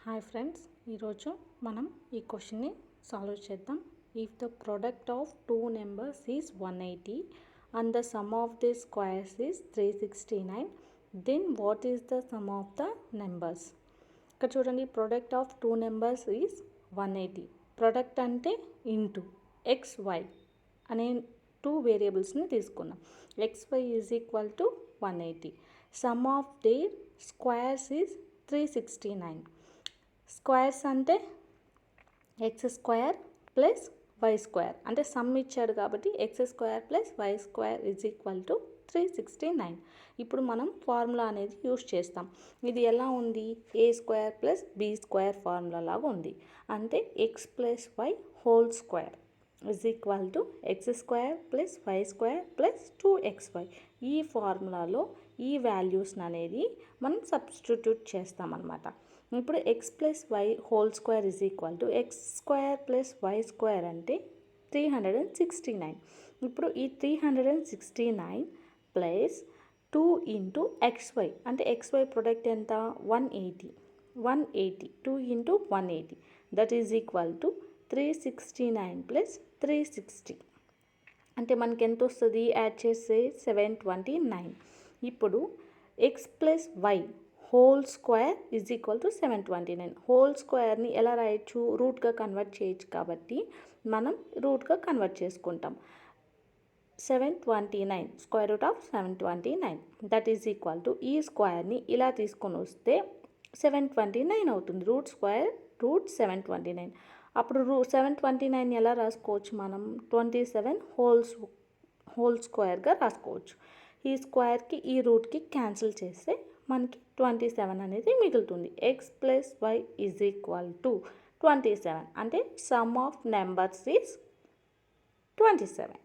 Hi friends, ఈరోజు మనం ఈ క్వశ్చన్ని సాల్వ్ చేద్దాం. If the product of two numbers is 180 and the sum of the squares is 369, then what is the sum of the numbers? ఇక్కడ చూడండి, product of two numbers is 180. Product అంటే into XY అనే two వేరియబుల్స్ని తీసుకున్నాం. XY is equal to 180. Sum of their squares is 369. Squares అంటే x square plus y square, అంటే sum ఇచ్చాడు కాబట్టి x square plus y square is equal to 369. ఇప్పుడు మనం ఫార్ములా అనేది యూజ్ చేస్తాం. ఇది ఎలా ఉంది? A square plus b square formula లాగా ఉంది. అంటే x plus y whole square is equal to x square plus y square plus 2xy. ఈ ఫార్ములాలో ఈ వాల్యూస్ని అనేది మనం సబ్స్టిట్యూట్ చేస్తామన్నమాట. ఇప్పుడు x plus y whole square is equal to x square plus y square అంటే 369. ఇప్పుడు ఈ 369 ప్లస్ 2 ఇంటూ XY అంటే XY ప్రొడక్ట్ ఎంత? 180. 2 into 180 that is equal to 369 plus 360 అంటే మనకి ఎంత వస్తుంది? యాడ్ చేస్తే 729. ఇప్పుడు x plus y whole square is equal to 729. Whole స్క్వేర్ని ఎలా రాయొచ్చు? రూట్గా కన్వర్ట్ చేయొచ్చు కాబట్టి మనం రూట్గా కన్వర్ట్ చేసుకుంటాం. 729 square root of 729 that is equal to ఈ స్క్వేర్ని ఇలా తీసుకొని వస్తే 729 అవుతుంది. Root square root 729. అప్పుడు 729 ఎలా రాసుకోవచ్చు? మనం 27 హోల్ స్క్వేర్గా రాసుకోవచ్చు. ఈ స్క్వేర్కి ఈ రూట్కి క్యాన్సిల్ చేస్తే మనకి 27 అనేది మిగులుతుంది. X plus y is equal to 27 అంటే సమ్ ఆఫ్ నెంబర్స్ ఈజ్ 27.